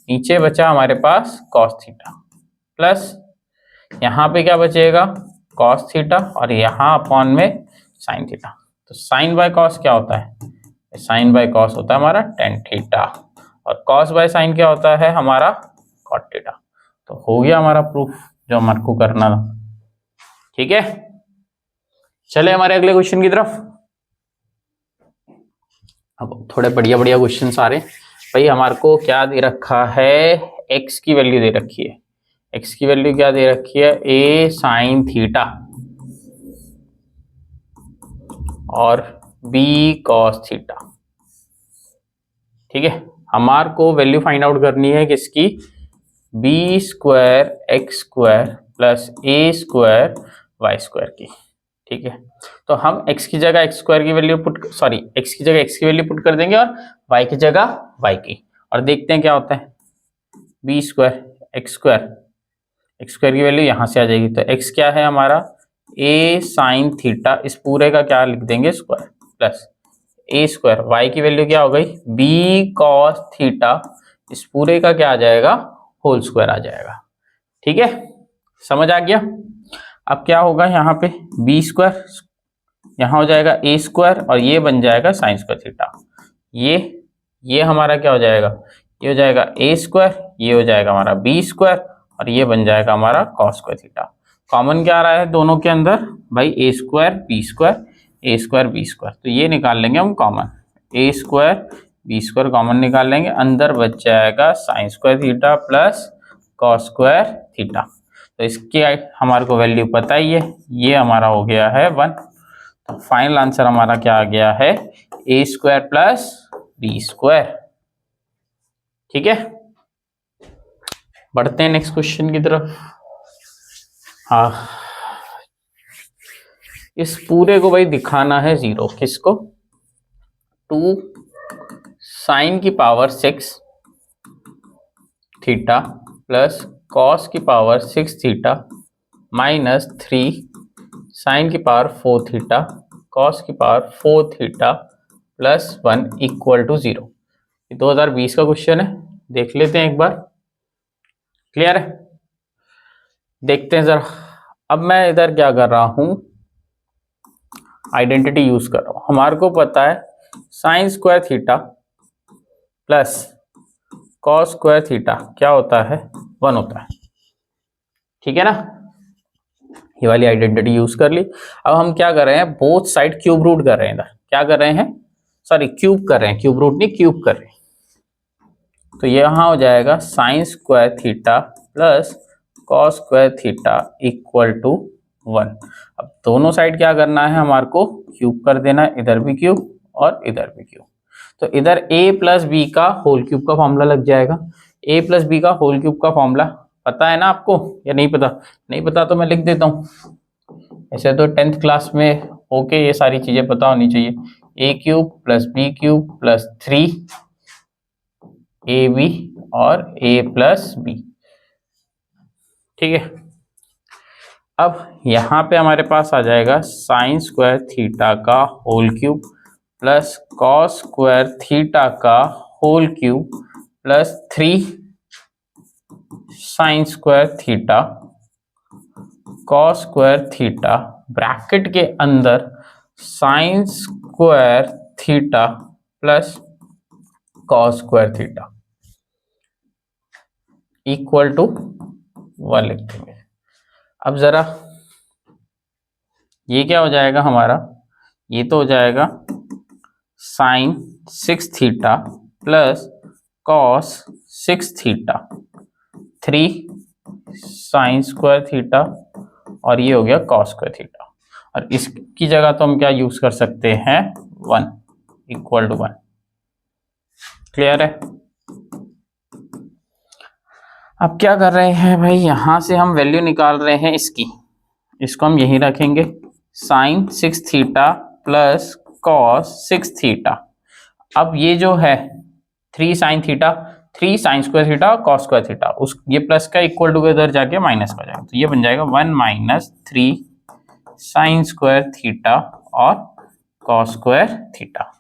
नीचे बचा हमारे पास कॉस थीटा, प्लस यहाँ पे क्या बचेगा कॉस थीटा, और यहाँ अपॉन में साइन थीटा। तो साइन बाय कॉस क्या होता है, साइन बाय कॉस होता है हमारा टेन थीटा, और कॉस बाय साइन क्या होता है हमारा कॉट थीटा। तो हो गया हमारा प्रूफ जो हमारे को करना था। ठीक है, चले हमारे अगले क्वेश्चन की तरफ। अब थोड़े बढ़िया बढ़िया क्वेश्चन आ रहे हैं भाई। हमारे को क्या दे रखा है, x की वैल्यू दे रखी है, x की वैल्यू क्या दे रखी है, a साइन थीटा और b कॉस थीटा। ठीक है, हमारे को वैल्यू फाइंड आउट करनी है किसकी, b square X square plus a square Y square की। ठीक है, तो हम x की जगह x स्क्वायर की वैल्यू x की जगह x की वैल्यू पुट कर देंगे और y की जगह y की, और देखते हैं क्या होता है। b स्क्वायर एक्स स्क्वायर की वैल्यू यहां से आ जाएगी, तो x क्या है हमारा a साइन थीटा, इस पूरे का क्या लिख देंगे square, plus a square, y की वैल्यू क्या हो गई b कॉस थीटा, इस पूरे का क्या आ जाएगा होल स्क्वायर आ जाएगा। ठीक है, समझ आ गया। अब क्या होगा यहाँ पे b स्क्वायर, यहाँ हो जाएगा a स्क्वायर, और ये बन जाएगा साइन स्क्वायर थीटा, ये ये हमारा क्या हो जाएगा, ये हो जाएगा ए स्क्वायर, ये हो जाएगा हमारा बी स्क्वायर और ये बन जाएगा हमारा कॉस स्क्वायर थीटा। कॉमन क्या आ रहा है दोनों के अंदर भाई, ए स्क्वायर बी स्क्वायर, ए स्क्वायर बी स्क्वायर, तो ये निकाल लेंगे हम कॉमन, ए स्क्वायर बी स्क्वायर कॉमन निकाल लेंगे, अंदर बच जाएगा sine square theta plus cos square theta. तो इसकी हमारे को वैल्यू पता ही है, ये हमारा हो गया है 1। तो फाइनल आंसर हमारा क्या आ गया है, ए स्क्वायर प्लस बी स्क्वायर। ठीक है, बढ़ते हैं नेक्स्ट क्वेश्चन की तरफ। हाँ, इस पूरे को भाई दिखाना है जीरो, किसको, 2 साइन की पावर 6 थीटा प्लस कॉस की पावर 6 थीटा माइनस 3 साइन की पावर 4 थीटा कॉस की power 4 theta plus 1 equal to 0। 2020 का क्वेश्चन है, देख लेते हैं एक बार। क्लियर है, देखते हैं जरा। अब मैं इधर क्या कर रहा हूं, आइडेंटिटी यूज कर रहा हूं। हमारे को पता है sign square theta plus cos square theta क्या होता है, 1 होता है। ठीक है ना, ये वाली आइडेंटिटी यूज कर ली। अब हम क्या कर रहे हैं, बोथ साइड क्यूब रूट कर रहे हैं। इधर क्या कर रहे हैं, सॉरी क्यूब कर रहे हैं, क्यूब रूट नहीं क्यूब कर रहे हैं। तो यहां हो जाएगा sine square theta plus cos square theta equal to 1। अब दोनों साइड क्या करना है, हमारे को क्यूब कर देना है, इधर भी क्यूब और इधर भी क्यूब। तो इधर a प्लस बी का होल क्यूब का फॉर्मूला लग जाएगा। a प्लस बी का होल क्यूब का फॉर्मूला पता है ना आपको या नहीं पता, नहीं पता तो मैं लिख देता हूं। ऐसे तो 10th क्लास में ओके ये सारी चीजें पता होनी चाहिए, a cube plus B cube plus 3 ab और a प्लस बी। ठीक है, अब यहाँ पे हमारे पास आ जाएगा साइन स्क्वायर थीटा का whole cube plus cos square theta का whole cube plus 3 sine square theta cos square theta bracket के अंदर sine square theta plus cos square theta equal to 1 लिख देंगे। अब जरा ये क्या हो जाएगा हमारा, ये तो हो जाएगा sine 6 theta plus cos 6 theta 3 sine square theta और ये हो गया कॉस स्क्वायर थीटा। और इसकी जगह तो हम क्या यूज कर सकते हैं, 1 इक्वल टू 1। क्लियर है, अब क्या कर रहे हैं भाई, यहां से हम वैल्यू निकाल रहे हैं इसकी, इसको हम यहीं रखेंगे, sine 6 theta plus cos 6 theta. अब ये जो है 3 sine theta 3 sine square theta cos square theta, उस ये प्लस का इक्वल टू इधर जाके माइनस का जाएगा, तो ये बन जाएगा 1 माइनस 3 साइन स्क्वायर थीटा और कॉस स्क्वायर थीटा।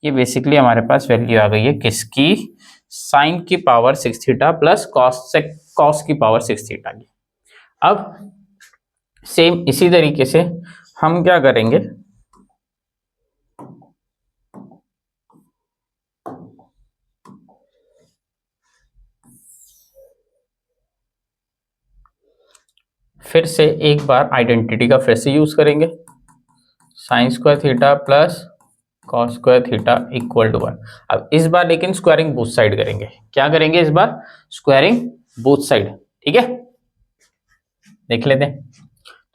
ये बेसिकली हमारे पास वैल्यू आ गई है किसकी, साइन की पावर 6 थीटा प्लस कॉस की पावर 6 थीटा की। अब सेम इसी तरीके से हम क्या करेंगे, फिर से एक बार आइडेंटिटी का फिर से यूज करेंगे, sine square theta plus cos square theta equal to 1। अब इस बार लेकिन स्क्वायरिंग बोथ साइड करेंगे, क्या करेंगे इस बार, स्क्वायरिंग बोथ साइड। ठीक है, देख लेते हैं।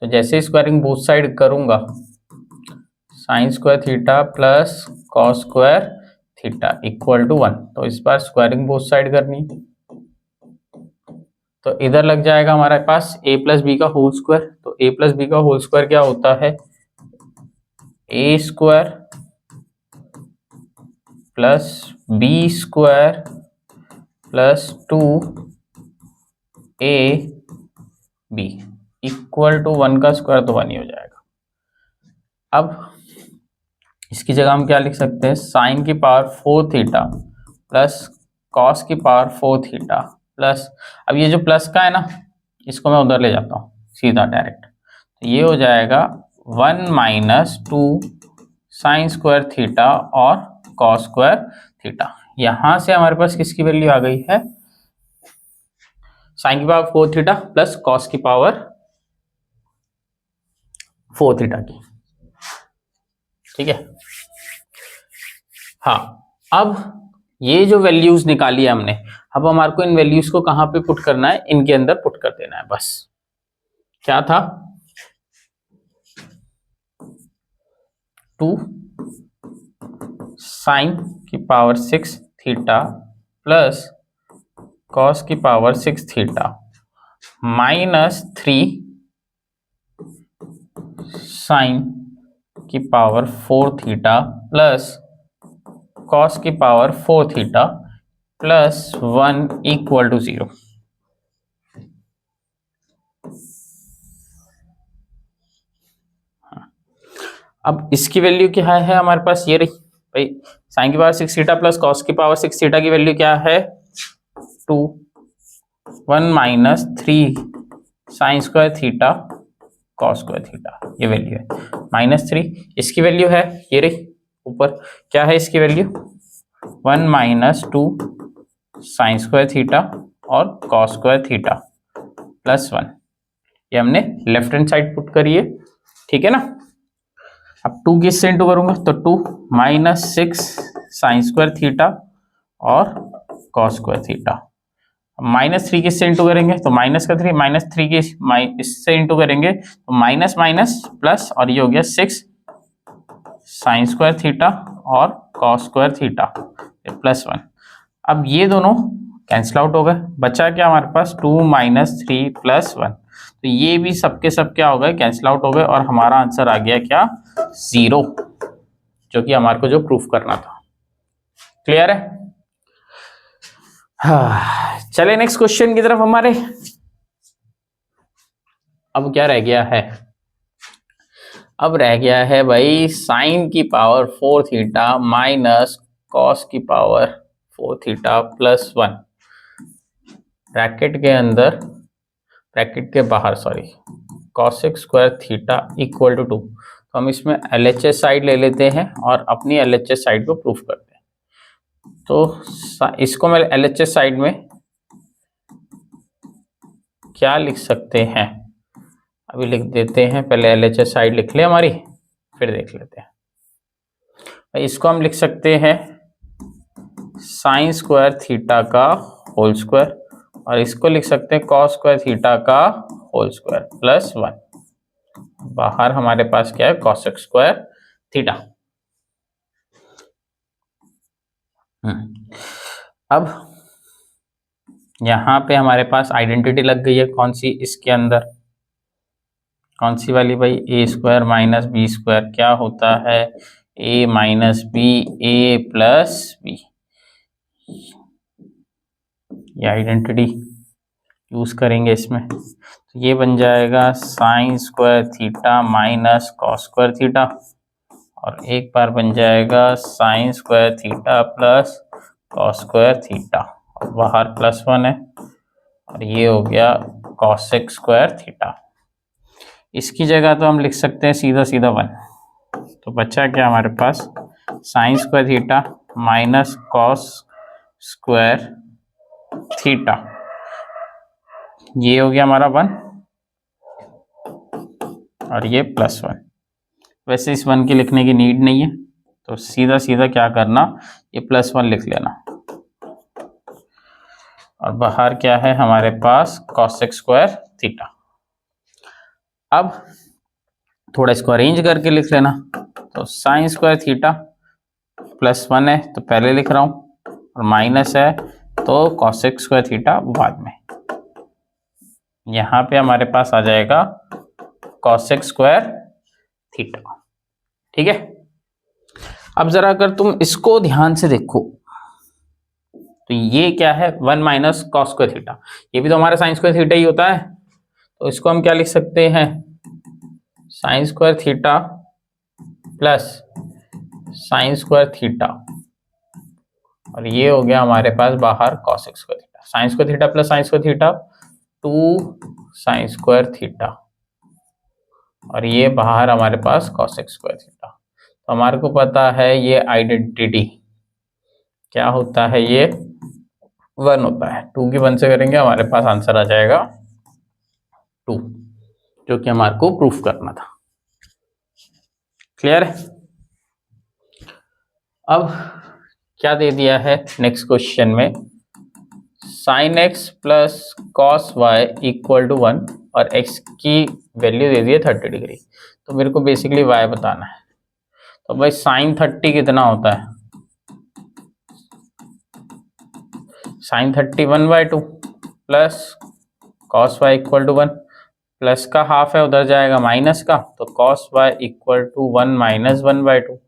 तो जैसे स्क्वायरिंग बोथ साइड करूंगा, sine square theta plus cos square theta equal to 1, तो इस बार स्क्वायरिंग बोथ साइड करनी, तो इधर लग जाएगा हमारे पास a प्लस बी का होल स्क्वायर। तो a प्लस बी का होल स्क्वायर क्या होता है, a square plus B square plus 2a B equal to 1 का स्क्वायर, तो 1 ही हो जाएगा। अब इसकी जगह हम क्या लिख सकते हैं, साइन की पावर 4 थीटा प्लस कॉस की पावर 4 थीटा प्लस, अब ये जो प्लस का है ना, इसको मैं उधर ले जाता हूँ सीधा डायरेक्ट, तो ये हो जाएगा 1 माइनस 2 साइन स्क्वायर थीटा और कॉस स्क्वायर थीटा। यहां से हमारे पास किसकी वैल्यू आ गई है, साइन की पावर 4 थीटा प्लस कॉस की पावर 4 थीटा की। ठीक है, हाँ। अब ये जो वैल्यूज निकाली है हमने, अब हमारे को इन वैल्यूज को कहां पे पुट करना है, इनके अंदर पुट कर देना है बस। क्या था, 2 साइन की पावर 6 थीटा प्लस कॉस की पावर 6 थीटा माइनस 3 साइन की पावर 4 थीटा प्लस कॉस की power 4 theta plus 1 equal to 0। अब इसकी वैल्यू क्या है हमारे पास, ये रही भाई, साइन की पावर 6 थीटा प्लस कॉस की पावर 6 थीटा की वैल्यू क्या है, 2 1 minus 3 sine square theta cos square theta, ये वैल्यू है -3। इसकी वैल्यू है ये रही ऊपर, क्या है इसकी value, 1 minus 2 sign square theta और कॉस स्क्वायर थीटा प्लस 1। ये हमने लेफ्ट हैंड साइड पुट करी है, ठीक है ना। अब 2 किससे इंटू करूंगा, तो 2 माइनस 6 साइन स्क्वायर थीटा और कॉस स्क्वायर थीटा, -3 किससे इंटू करेंगे, तो -3 -3 की इससे इंटू करेंगे तो माइनस माइनस प्लस, और ये हो गया 6 साइन स्क्वायर थीटा और कॉस स्क्वायर थीटा प्लस 1। अब ये दोनों कैंसिल आउट हो गए, बचा क्या हमारे पास, 2 माइनस 3 प्लस 1। तो ये भी सबके सब क्या हो गए, कैंसिल आउट हो गए, और हमारा आंसर आ गया क्या, 0, जो कि हमारे को जो प्रूफ करना था। क्लियर है, हाँ। चले नेक्स्ट क्वेश्चन की तरफ हमारे। अब क्या रह गया है, अब रह गया है भाई साइन की पावर 4 थीटा माइनस कॉस की पावर 4 थीटा प्लस 1, ब्रैकेट के अंदर, ब्रैकेट के बाहर sorry, cosec square theta equal to 2। तो हम इसमें LHS साइड ले लेते हैं और अपनी LHS साइड को प्रूफ करते हैं। तो इसको मैं LHS साइड में क्या लिख सकते हैं, अभी लिख देते हैं, पहले LHS साइड लिख ले हमारी, फिर देख लेते हैं। इसको हम लिख सकते हैं साइन स्क्वायर थीटा का होल स्क्वायर, और इसको लिख सकते हैं कॉस स्क्वायर थीटा का होल स्क्वायर प्लस 1। बाहर हमारे पास क्या है, कॉसेक स्क्वायर थीटा। अब यहां पे हमारे पास आइडेंटिटी लग गई है, कौन सी, इसके अंदर कौन सी वाली भाई, ए स्क्वायर माइनस बी स्क्वायर क्या होता है, ए माइनस बी ए प्लस बी। ये आइडेंटिटी यूज करेंगे इसमें, तो ये बन जाएगा sine square theta minus cos square theta, और एक बार बन जाएगा sine square theta plus cos square theta, और बाहर प्लस 1 है, और ये हो गया कॉसेक स्क्वायर थीटा। इसकी जगह तो हम लिख सकते हैं सीधा सीधा 1। तो बचा क्या हमारे पास, sine square theta minus cos square theta, ये हो गया हमारा 1, और ये प्लस 1। वैसे इस 1 की लिखने की नीड नहीं है, तो सीधा सीधा क्या करना, ये प्लस 1 लिख लेना, और बाहर क्या है हमारे पास कॉसेक स्क्वायर थीटा। अब थोड़ा इसको अरेंज करके लिख लेना, तो साइन स्क्वायर थीटा प्लस 1 है तो पहले लिख रहा हूं, और माइनस है तो कॉसेक स्क्वायर थीटा बाद में। यहां पे हमारे पास आ जाएगा कॉसेक स्क्वायर थीटा, ठीक है। अब जरा अगर तुम इसको ध्यान से देखो, तो ये क्या है, 1 माइनस कॉस स्क्वायर थीटा, ये भी तो हमारा साइन स्क्वायर थीटा ही होता है। तो इसको हम क्या लिख सकते हैं, sine square theta plus sine square theta, और ये हो गया हमारे पास बाहर cosec square theta. Sign square theta plus sine square theta 2 sign square theta, और ये बाहर हमारे पास कॉसेक स्क्वायर थीटा। तो हमारे को पता है ये आइडेंटिटी, क्या होता है ये 1 होता है। 2 की 1 से करेंगे हमारे पास आंसर आ जाएगा 2, जो कि हमारे को प्रूफ करना था। क्लियर है? अब क्या दे दिया है नेक्स्ट क्वेश्चन में, sin x plus cos Y equal to 1 और x की वैल्यू दे दी है 30 डिग्री। तो मेरे को बेसिकली y बताना है। तो भाई sin 30 कितना होता है, sin 30 1/2 plus cos Y equal to 1, plus का हाफ है उधर जाएगा माइनस का, तो cos Y equal to 1 minus 1/2,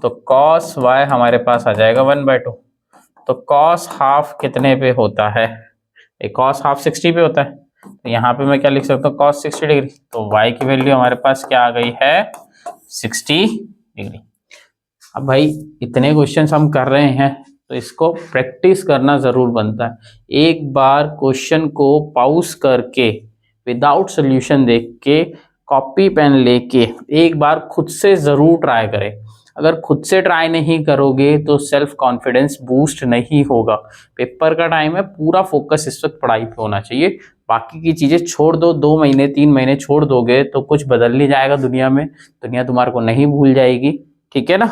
तो कॉस वाई हमारे पास आ जाएगा 1/2। तो कॉस हाफ कितने पे होता है, कॉस हाफ 60 पे होता है, तो यहाँ पे मैं क्या लिख सकता हूँ कॉस 60 डिग्री। तो y की वैल्यू हमारे पास क्या आ गई है 60 डिग्री। अब भाई इतने क्वेश्चंस हम कर रहे हैं तो इसको प्रैक्टिस करना जरूर बनता है। एक बार क्वेश्चन को पॉज करके विदाउट सोल्यूशन देख के कॉपी पेन लेके एक बार खुद से जरूर ट्राई करें। अगर खुद से ट्राई नहीं करोगे तो सेल्फ कॉन्फिडेंस बूस्ट नहीं होगा। पेपर का टाइम है, पूरा फोकस इस वक्त पढ़ाई पे होना चाहिए। बाकी की चीजें छोड़ दो, 2 महीने 3 महीने छोड़ दोगे तो कुछ बदल नहीं जाएगा दुनिया में, दुनिया तुम्हारे को नहीं भूल जाएगी। ठीक है ना?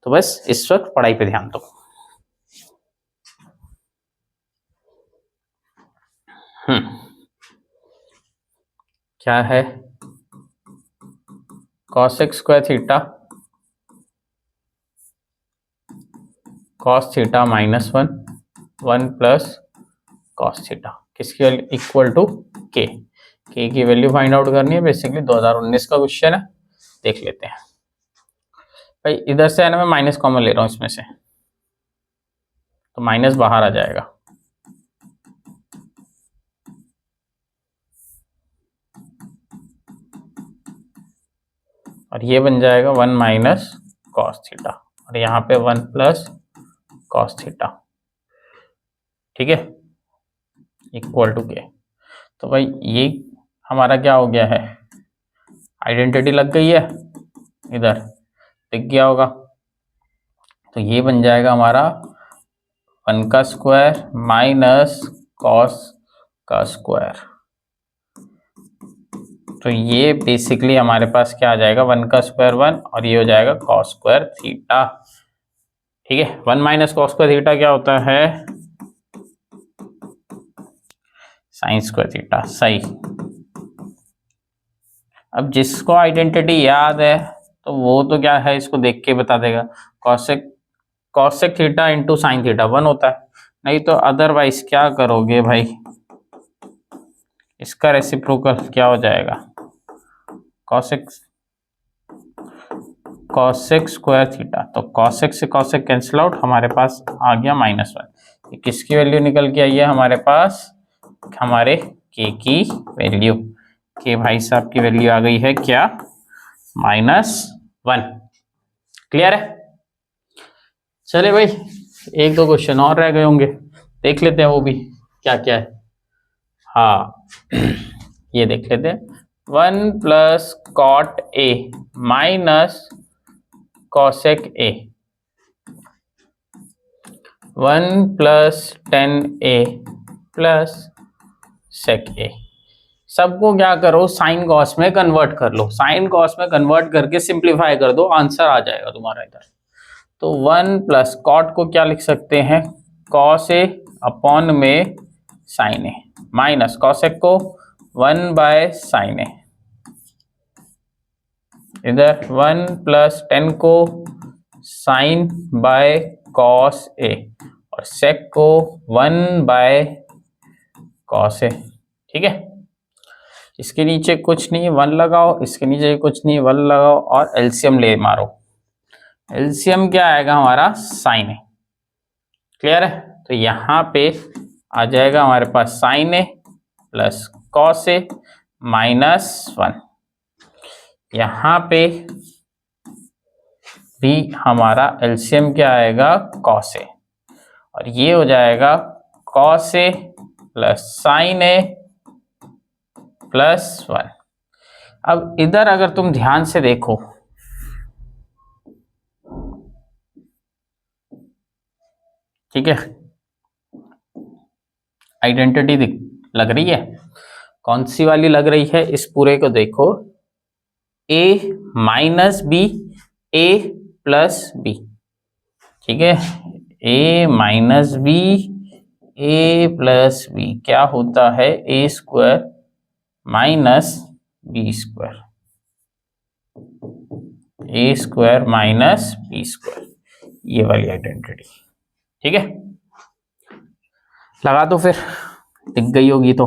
तो बस इस वक्त पढ़ाई पे ध्यान दो। क्या है cos x square theta cos theta minus 1 plus cos theta किसके इक्वल टू k। k की वैल्यू फाइंड आउट करनी है, बेसिकली 2019 का क्वेश्चन है, देख लेते हैं। भाई इधर से है ना, मैं माइनस कॉमन ले रहा हूं इसमें से, तो माइनस बाहर आ जाएगा, और ये बन जाएगा 1 माइनस कॉस थीटा, और यहाँ पे 1 प्लस कॉस थीटा। ठीक है, इक्वल टू के। तो भाई ये हमारा क्या हो गया है, आइडेंटिटी लग गई है, इधर दिख गया होगा। तो ये बन जाएगा हमारा 1 का स्क्वायर माइनस कॉस का स्क्वायर। तो ये बेसिकली हमारे पास क्या आ जाएगा 1 का स्क्वायर 1, और ये हो जाएगा कॉस स्क्वायर थीटा। ठीक है, 1 माइनस कॉस स्क्वायर थीटा क्या होता है, साइन स्क्वायर थीटा। सही। अब जिसको आइडेंटिटी याद है तो वो तो क्या है, इसको देख के बता देगा। Cosec theta into sine theta 1 होता है, नहीं तो अदरवाइज क्या करोगे भाई, इसका रेसिप्रोकल क्या हो जाएगा, कॉसेक स्क्वायर थीटा। तो कॉसेक से कॉसेक कैंसिल आउट, हमारे पास आ गया -1। किसकी वैल्यू निकल के आई है हमारे पास, हमारे के की वैल्यू, के भाई साहब की वैल्यू आ गई है क्या -1। क्लियर है? चले भाई, एक दो क्वेश्चन और रह गए होंगे, देख लेते हैं वो भी क्या क्या है। हाँ ये देख लेते हैं, 1 plus cot A minus cosec A, 1 plus tan A plus sec A. सबको क्या करो, साइन कॉस में कन्वर्ट कर लो, साइन कॉस में कन्वर्ट करके सिंप्लीफाई कर दो, आंसर आ जाएगा तुम्हारा इधर। तो 1 प्लस कॉट को क्या लिख सकते हैं, कॉस ए अपॉन में साइन ए, माइनस कॉसेक को 1 बाय साइन ए, इधर 1 प्लस 10 को साइन बाय कॉस ए, और सेक को 1 बाय कॉस ए। ठीक है, इसके नीचे कुछ नहीं 1 लगाओ, इसके नीचे कुछ नहीं 1 लगाओ, और एलसीएम ले मारो। एलसीएम क्या आएगा हमारा, साइन ए। क्लियर है? तो यहाँ पे आ जाएगा हमारे पास sign A plus cos A -1। यहाँ पे भी हमारा एलसीएम क्या आएगा, कॉस ए, और ये हो जाएगा कॉस ए प्लस साइन ए +1। अब इधर अगर तुम ध्यान से देखो, ठीक है, आइडेंटिटी लग रही है, कौन सी वाली लग रही है, इस पूरे को देखो, a minus B a plus B, ठीक है, a minus B a plus B क्या होता है, a square minus B square, a square minus B square, ये वाली आइडेंटिटी, ठीक है। लगा दो फिर, दिख गई होगी तो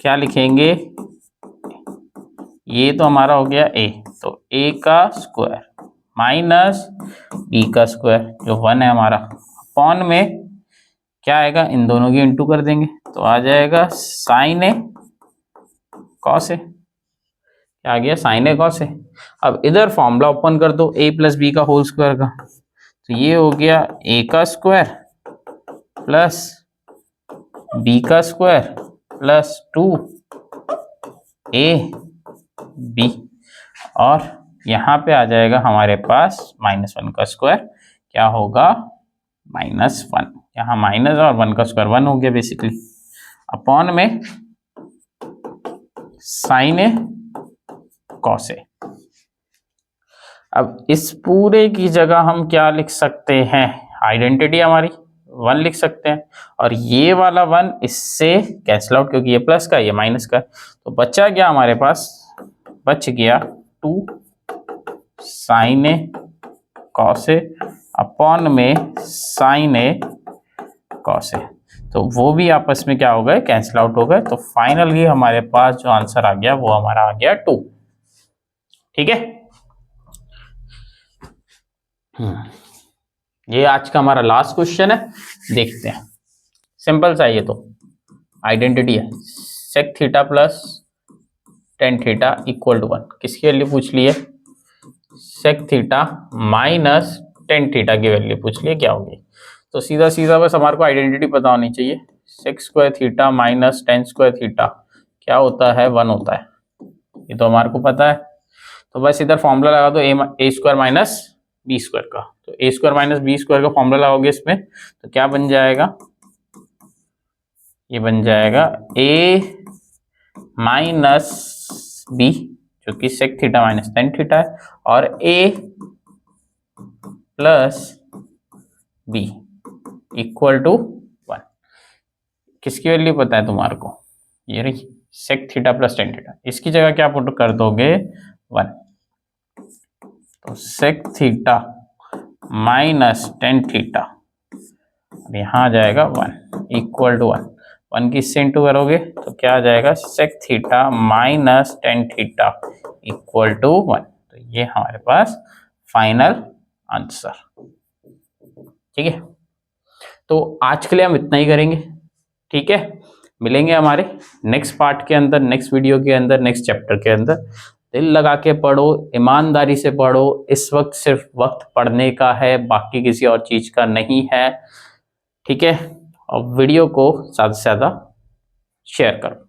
क्या लिखेंगे, ये तो हमारा हो गया a, तो a का स्क्वायर माइनस b का स्क्वायर जो 1 है हमारा, अपॉन में क्या आएगा, इन दोनों की इंटू कर देंगे तो आ जाएगा साइन ए कॉस ए, क्या आ गया, साइन ए कॉस ए। अब इधर फॉर्मूला ओपन कर दो a प्लस बी का होल स्क्वायर का, तो ये हो गया a का स्क्वायर प्लस b का स्क्वायर प्लस 2a b, और यहाँ पे आ जाएगा हमारे पास -1 का स्क्वायर, क्या होगा -1, यहाँ माइनस और 1 का स्क्वायर 1 हो गया बेसिकली, अपॉन में साइन ए कॉस ए। अब इस पूरे की जगह हम क्या लिख सकते हैं, आइडेंटिटी हमारी 1 लिख सकते हैं, और ये वाला 1 इससे कैंसिल आउट, क्योंकि ये प्लस का ये माइनस का, तो बचा गया हमारे पास, बच गया 2 sign A cos A upon में साइन ए कॉस ए, तो वो भी आपस में क्या हो गए, कैंसिल आउट हो गए, तो फाइनली हमारे पास जो आंसर आ गया वो हमारा आ गया 2, ठीक है। ये आज का हमारा लास्ट क्वेश्चन है, देखते हैं, सिंपल सा, ये तो आइडेंटिटी है, sec theta plus tan theta equal to 1, किसकी वैल्यू पूछ ली है, sec theta minus tan theta की वैल्यू पूछ ली है, क्या होगी, तो सीधा सीधा बस हमारे को आइडेंटिटी पता होनी चाहिए, sec square theta minus tan square theta क्या होता है, 1 होता है, ये तो हमारे को पता है, तो बस इधर फॉर्मूला लगा दो ए स्क्वायर माइनस बी स्क्वायर का, तो ए स्क्वायर माइनस बी स्क्वायर का फॉर्मूला लगाओगे इसमें, तो क्या बन जाएगा, ये बन जाएगा ए माइनस बी जो कि sec theta minus tan theta है, और A plus B equal to 1, किसकी वैल्यू पता है तुम्हारे को, ये रही sec theta plus tan theta, इसकी जगह क्या पुट कर दोगे 1, तो sec theta minus tan theta, यहाँ आ जाएगा 1 इक्वल टू 1 की इससे इंटू करोगे तो क्या आ जाएगा, sec theta minus tan theta equal to 1, तो ये हमारे पास फाइनल आंसर, ठीक है। तो आज के लिए हम इतना ही करेंगे, ठीक है, मिलेंगे हमारे नेक्स्ट पार्ट के अंदर, नेक्स्ट वीडियो के अंदर, नेक्स्ट चैप्टर के अंदर। दिल लगा के पढ़ो, ईमानदारी से पढ़ो, इस वक्त सिर्फ वक्त पढ़ने का है, बाकी किसी और चीज का नहीं है, ठीक है। और वीडियो को ज़्यादा से ज़्यादा शेयर करो।